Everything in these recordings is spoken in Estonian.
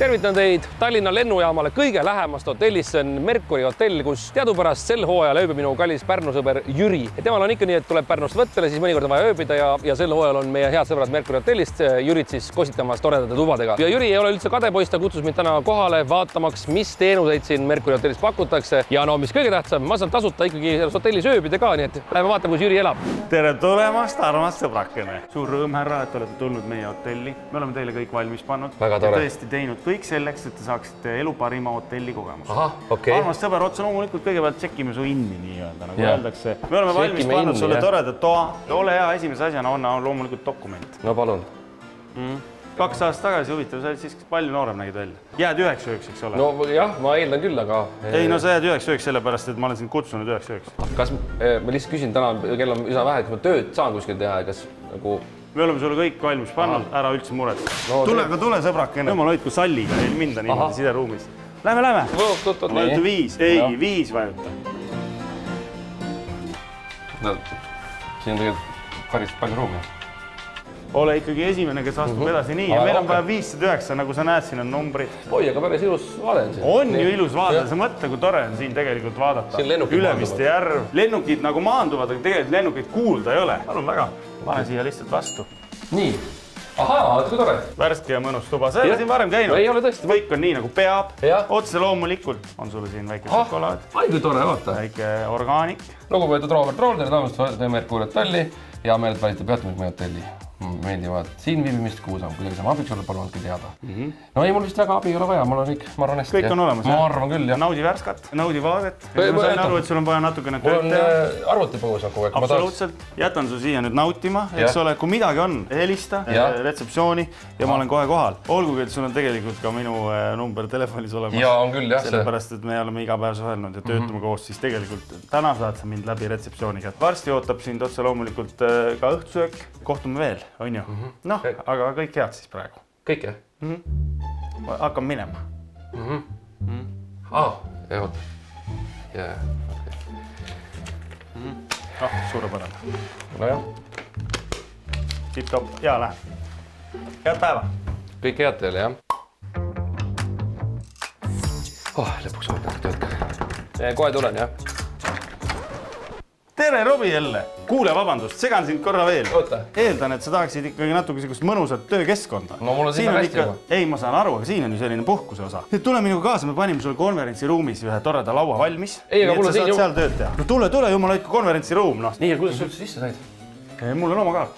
Tervitan teid Tallinna lennujaamale kõige lähemast hotellist, see on Merkuri hotell, kus teadupärast sel hooajal ööbib minu kallis Pärnu sõber Jüri. Ja temal on ikka nii, et tuleb Pärnust võttele, siis mõnikord on vaja ööbida ja sel hooajal on meie head sõbrad Merkuri hotellist Jürit siis kositamas toredate tubadega. Ja Jüri ei ole üldse kadepoiss, ta kutsus mind täna kohale vaatamaks, mis teenuseid siin Merkuri hotellis pakutakse. Ja no, mis kõige tähtsam, ma saan tasuta ikkagi selles hotellis ööbida ka, nii et lähme vaatame, kus Jüri elab. Tere tulemast, armas sõbrakene. Suur rõõm, härra, et olete tulnud meie hotelli. Me oleme teile kõik valmis pannud. Väga tore. Tõesti teinud kõik selleks, et te saaksite elu parima hotelli kogemus. Aha, okei. Armas sõber, otse loomulikult kõigepealt tšekime su inni nii-öelda, nagu öeldakse. Me oleme valmis pannud sulle toredat toa. Ole hea, esimese asjana on loomulikult dokument. No palun. 2 aastat tagasi huvitav, sa oled siis palju noorem nägid välja. Jääd 9-1, eks ole? No jah, ma eeldan küll, aga... Ei, no sa jääd 9-1 sellepärast, et ma olen sind kutsunud 9-1. Kas ma lihtsalt küsin täna, kell on üsna vähe, kas ma tööd saan kuskil teha ja kas nagu... Me oleme sulle kõik valmis pannud, ära üldse muret. Tule sõbrakene. Jumal hoidku salliga, ei minda niimoodi sideruumis. Lähme. Vajuta 5. Ei, 5 vajuta. Siin on tegelikult päris palju ruumi. Ole ikkagi esimene, kes astub edasi nii. Ja meil on vaja 509, nagu sa näed, siin on numbrid. Oi, aga päris ilus vaade on siin. On ju ilus vaade. Sa mõtle, kui tore on siin tegelikult vaadata. Ülemiste järv. Lennukid nagu maanduvad, aga tegelikult lennukid kuulda ei ole. Palun väga. Pane siia lihtsalt vastu. Nii. Ahaa, kui tore. Värske ja mõnus tuba. Sa ei ole siin varem käinud. Ei ole tõesti. Kõik on nii, nagu peab. Otse loomulikult on sulle siin väike šokolaad. Ai, kui tore, vaata. Väike orgaanik. Lugupeetud Robert Roolder, taamast Merkuri hotelli. Ja meeled valite peatumist meie hotelli. Meeldivad siin viibimist, kuhu saab kuidagi sama abiks olla, palun andke teada. No ei, mul vist väga abi ei ole vaja, mul on kõik, ma arvan hästi. Kõik on olemas. Ma arvan küll, jah. Naudi värskat, naudi vaadet. Ma sain aru, et sul on vaja natukene tööd teha. Mul on arvutipõus kogu aeg. Absoluutselt. Jätan su siia nüüd nautima, eks ole, kui midagi on, helista retseptsiooni ja ma olen kohe kohal. Olgugi, et sul on tegelikult ka minu number telefonis olemas. Ja on küll, jah. Sellepärast, et me oleme iga päev suhelnud ja töötame koos, siis tegelikult täna saad sa mind läbi retseptsiooni kätt. Varsti ootab sind otse loomulikult ka õhtusöök. Kohtume veel, on ju? Noh, aga kõik head siis praegu. Kõik, jah? Hakkam minema. Jah, oota. Jaa, suurepärane. No jah. Tipp-top, hea lähe. Head päeva. Kõik head teile, jah. Lõpuks võtab tööd ka. Kohe tulen, jah. Tere, Robi jälle! Kuule, vabandust, segan sind korra veel. Oota. Eeldan, et sa tahaksid ikkagi natuke sellist mõnusat töökeskkonda. No mul on siin hästi juba. Ei, ma saan aru, aga siin on ju selline puhkuse osa. Tule minuga kaasa, me panime sulle konverentsiruumis ühe toreda laua valmis. Ei, aga mul on siin ju... seal tööd teha. No tule, jumal hoidku konverentsiruum. Nii, ja kuidas sa üldse sisse said? Mul on oma kaart.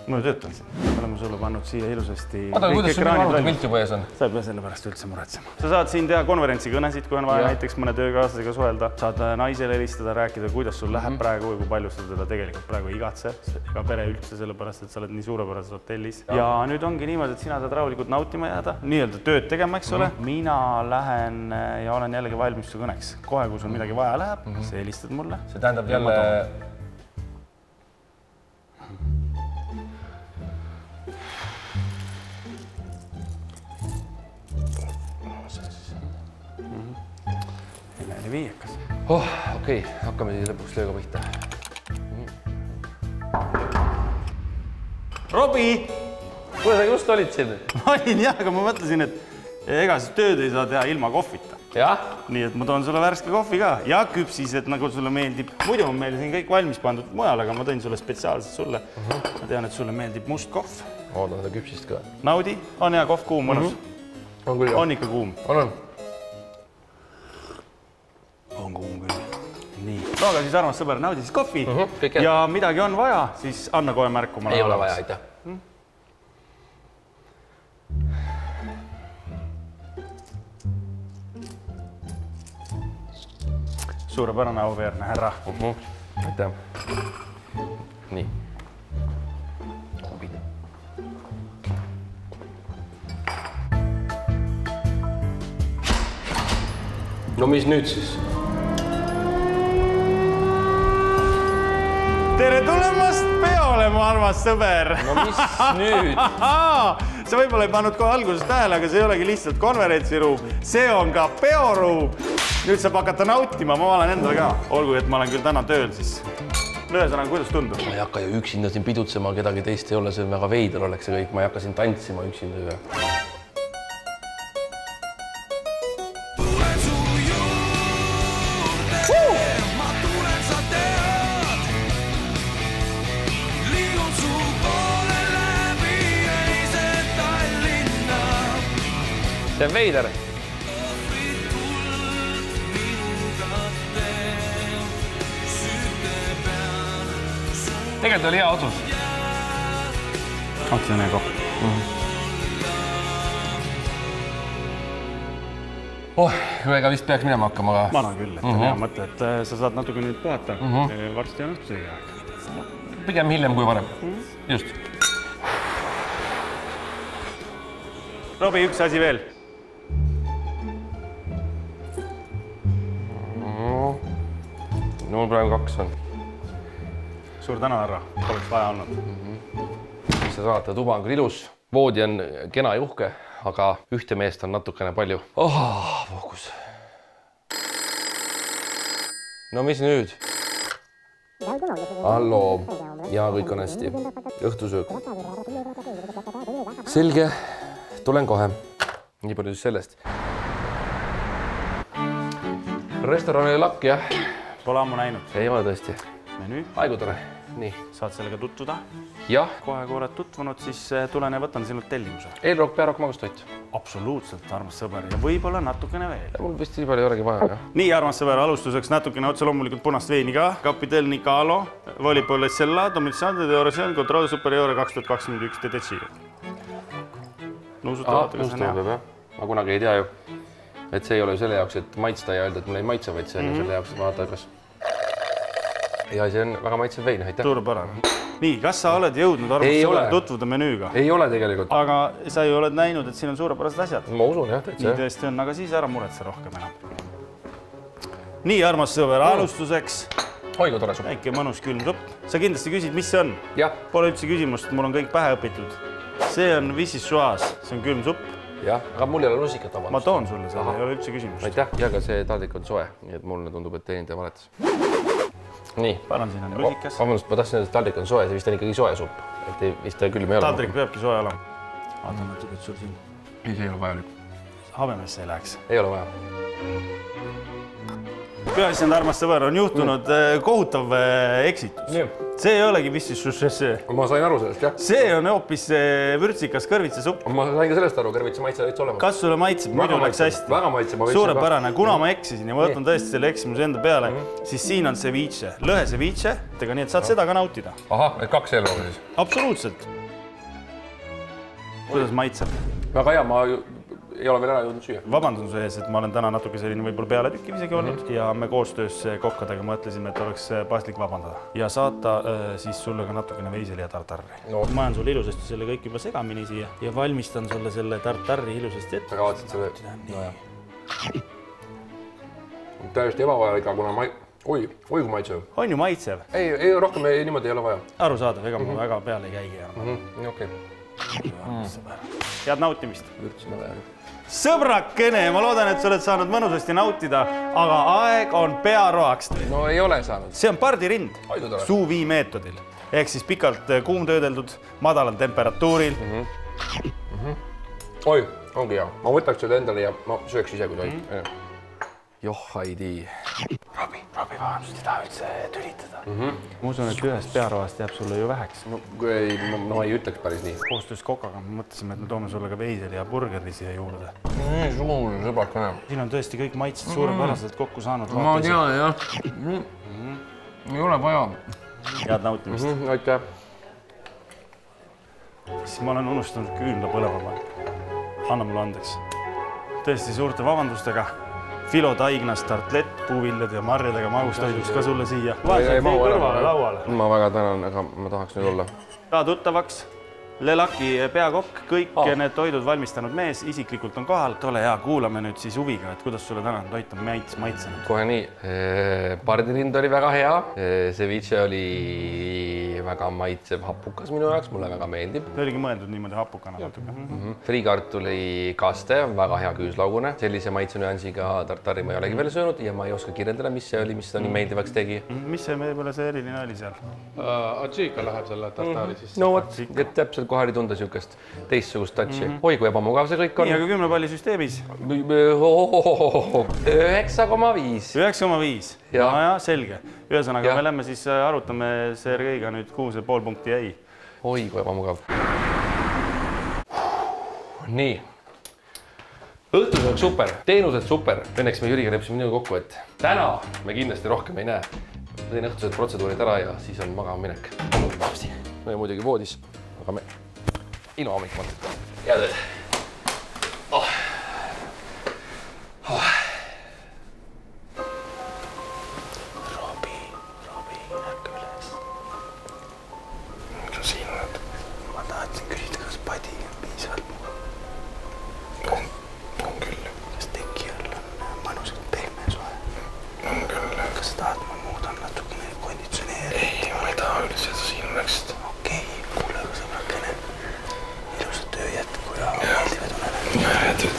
Ma töötan siin. Me oleme sulle pannud siia ilusasti... Oota, kuidas sul minu pilt juba ees on? Sa ei pea selle pärast üldse muretsema. Sa saad siin teha konverentsikõnesid, kui on vaja näiteks mõne töökaaslasega suhelda. Saad naisele helistada, rääkida, kuidas sul läheb praegu ja kui palju sa teda tegelikult praegu igatse. Ega pere üldse sellepärast, et sa oled nii suurepärases hotellis. Ja nüüd ongi niimoodi, et sina saad rahulikult nautima jääda. Nii-öelda tööd tegema, eks ole. Mina lähen ja olen jällegi valmis su kõneks. Kohe, kui sul midagi vaja läheb, sa helistad mulle. See tähendab jälle... Viiekas. Okei, hakkame siis lõpuks tööga pihta. Robi! Kuule, sa just olid siin? Ma olin jah, aga ma mõtlesin, et ega siis tööd ei saa teha ilma kohvita. Jah? Nii, et ma toon sulle värske kohvi ka ja küpsised, nagu sulle meeldib. Muidu on meil siin kõik valmis pandud mujal, aga ma tõin sulle spetsiaalselt sulle. Ma tean, et sulle meeldib must kohv. Oodan seda küpsist ka. Naudi, on hea kohv, kuum, mõnus? On ikka kuum? On. On kuum küll. Nii. No aga siis armas sõber, naudi siis kohvi ja midagi on vaja, siis anna kohe märku. Ei ole vaja, aitäh. Suurepärane auväärne härra. Aitäh. Nii. No mis nüüd siis? Tere tulemast peole, mu armas sõber! No mis nüüd? Sa võib-olla ei pannud kohe alguses tähele, aga see ei olegi lihtsalt konverentsiruum. See on ka peoruum. Nüüd saab hakata nautima, ma olen endale ka. Olgu, et ma olen küll täna tööl, siis ühesõnaga, kuidas tundub? Ma ei hakka ju üksinda siin pidutsema, kedagi teist ei ole, see on väga veider oleks see kõik, ma ei hakka siin tantsima üksinda ühe. See on veider. Tegelikult oli hea otsus. See on hea kopp. Ega vist peaks minema hakkama ka. Ma arvan küll, et on hea mõte, et sa saad natuke nüüd puhata. Varsti on õhtusöögi aeg. Pigem hiljem kui varem. Just. Robi, üks asi veel. No praegu 2 on. Suur tänu, härra. Oleks vaja olnud. Mis sa saad, tuba on küll ilus. Voodi on kena ja uhke, aga ühte meest on natukene palju. Fookus. No mis nüüd? Halloo. Ja kõik on hästi. Õhtusöök. Selge. Tulen kohe. Nii palju siis sellest. Restoran oli lakk, jah. Pole ammu näinud. Ei ole tõesti. Menü. Aigu tore. Nii. Saad sellega tutvuda? Jah. Kohe kui oled tutvunud, siis tulen ja võtan sinult tellimuse. Eelrook, pearook, magustoit. Absoluutselt, armas sõber. Ja võib-olla natukene veel. Mul vist nii palju ei olegi vaja, jah. Nii, armas sõber, alustuseks natukene otse loomulikult punast veini ka. Capitel Nicalo, Volipole Sella, Dominicante de Oración, Control Superiore 2021 TTC. Nuusutavate, kas on hea? Ma kunagi ei tea ju, et see ei ole ju selle jaoks, et maitsta ja öelda, et mulle ei maitse, vaid see on ju selle jaoks, et vaadata, kas... Ja see on väga maitsev vein, aitäh. Suurepärane. Nii, kas sa oled jõudnud arvustusele tutvuda menüüga? Ei ole tegelikult. Aga sa ju oled näinud, et siin on suurepärased asjad. Ma usun, jah, täitsa. Nii tõesti on, aga siis ära muretse rohkem enam. Nii, armas sõber, alustuseks. Oigu tore supp. Väike mõnus külm supp. Sa kindlasti küsid, mis see on? Jah. Pole üldse küsimust, mul on kõik pähe õpitud. See on vissisoise, see on külm supp. Jah, aga mul ei ole rusikat vabandust. Ma toon sulle selle, ei ole üldse küsimust. Aitäh, ja ka see taldrik on soe, nii et mulle tundub, et teenindaja valetas. Nii. Paran siin on rusikas. Vabandust, ma tahtsin, et taldrik on soe, see vist on ikkagi soe supp. Et vist ta külm ei ole. Taldrik peabki soe olema. Vaatan natuke, et sul siin. Ei, see ei ole vajalik. Habemesse ei läheks. Ei ole vaja. Peaasjand, armas sõber, on juhtunud kohutav eksitus. See ei olegi vissisoise. Ma sain aru sellest, jah. See on hoopis vürtsikas kõrvitsesupp. Ma sain ka sellest aru, kõrvitse maitse olid olema. Kas sulle maitseb? Muidu läks hästi. Väga maitseb. Suurepärane. Kuna ma eksisin ja ma võtan tõesti selle eksimuse enda peale, siis siin on ceviche. Lõhe ceviche, nii et saad seda ka nautida. Ahah, et 2 eelroga siis? Absoluutselt. Kuidas maitseb? Väga hea, ma ei ole veel ära jõudnud süüa. Vabandan su ees, et ma olen täna natuke selline võib-olla peale tükkiv isegi olnud ja me koostöös kokkadega mõtlesime, et oleks paslik vabandada ja saata siis sulle ka natukene veiseli ja tartarri. Ma ajan sulle ilusasti selle kõik juba segamini siia ja valmistan sulle selle tartarri ilusasti ette. Sa kavatsid selle... Täiesti ebavajalik, kuna ma... Oi, kui maitsev. On ju maitsev? Ei, rohkem niimoodi ei ole vaja. Arusaadav, ega ma väga peale ei käigi. Okei. Head nautimist. Sõbrakene, ma loodan, et sa oled saanud mõnusasti nautida, aga aeg on pearoaks. No ei ole saanud. See on pardirind sous-vide meetodil. Ehk siis pikalt kuumtöödeldud, madalal temperatuuril. Oi, ongi hea. Ma võtaks selle endale ja ma sööks ise, kui tohib. Joh, Heidi. Robi, vabandust, ei taha üldse tülitada. Ma usun, et ühest pearoast jääb sulle ju väheks. No ei ütleks päris nii. Koostöös Kokaga me mõtlesime, et me toome sulle ka veiseli ja burgeri siia juurde. Nii suur sõbrakene. Siin on tõesti kõik maitsed suurepäraselt kokku saanud. Ma tean, jah. Ei ole vaja. Head nautimist. Aitäh. Siis ma olen unustanud küünla põlema. Anna mulle andeks. Tõesti suurte vabandustega. Filo taignast, tartlett, puuviljad ja marjadega magustoiduks ka sulle siia. Vaesed kõrvale lauale. Ma väga tänan, aga ma tahaks nüüd olla. Saa tuttavaks. Lelaki peakokk, kõik need toidud valmistanud mees, isiklikult on kohal. Ole hea, kuulame nüüd siis huviga, et kuidas sulle tänane toit on maitsenud. Kohe nii, pardirind oli väga hea, ceviche oli väga maitsev hapukas minu jaoks, mulle väga meeldib. Ta oligi mõeldud niimoodi hapukana natuke. Friikartuli kaste, väga hea küüslaugune. Sellise maitsenüansiga tartari ma ei olegi veel söönud ja ma ei oska kirjeldada, mis see oli, mis ta nii meeldivaks tegi. Mis see võib-olla see eriline oli seal? Adžiika läheb selle tartari sisse. No vot, et täpselt kohe ei tunda siukest teistsugust touchi. Oi, kui ebamugav see kõik on. Nii, aga 10 palli süsteemis? 9,5. 9,5. Ja, selge. Ühesõnaga, me lähme siis arutame Sergeiga nüüd 6,5 punkti jäi. Oi, kui ebamugav. Nii. Õhtus on super, teenused super. Õnneks me Jüriga lepsime nii kokku, et täna me kindlasti rohkem ei näe. Ma teen õhtused protseduurid ära ja siis on magama minek. Me muidugi voodis, aga me ilma hommikumateta. Head ööd. Robi, ärka üles. Mis siin oled? Ma tahtsin küsida, kas padi on piisavalt mugav. On küll. Kas teki all on mõnusalt pehme soe? On küll. Kas tahad ma muudan natukene konditsioneeri? Ei, ma ei taha üldse, et sa siin oleksid. Okei, kuule aga sõbrakene. Ilusat töö jätku ja meeldivad unele. Ja jätud.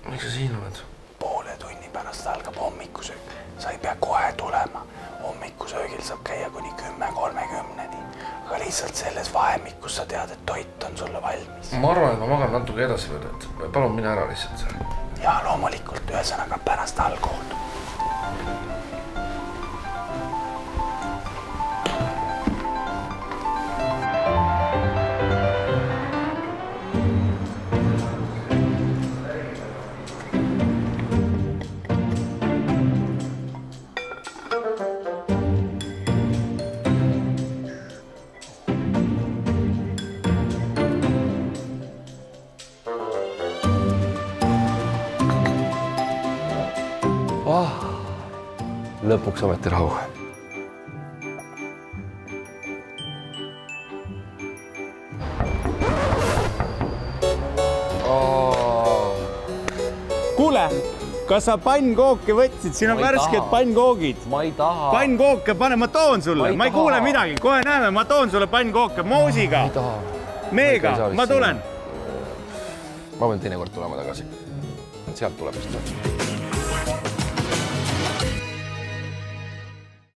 Miks sa siin oled? Poole tunni pärast algab hommikusöök. Sa ei pea kohe tulema. Hommikusöögil saab käia kuni 10:30-ni. Aga lihtsalt selles vahemikus sa tead, et toit on sulle valmis. Ma arvan, et ma magan natuke edasi veel, et palun mine ära lihtsalt. Ja loomulikult ühesõnaga pärast algkood. Lõpuks ometi rahu. Kuule, kas sa pannkooke võtsid? Siin on värsked pannkoogid. Ma ei taha. Pannkooke pane, ma toon sulle. Ma ei kuule midagi. Kohe näeme, ma toon sulle pannkooke moosiga. Ma ei taha. Meega, ma tulen. Ma võin teinekord tulema tagasi. Sealt tuleb vist.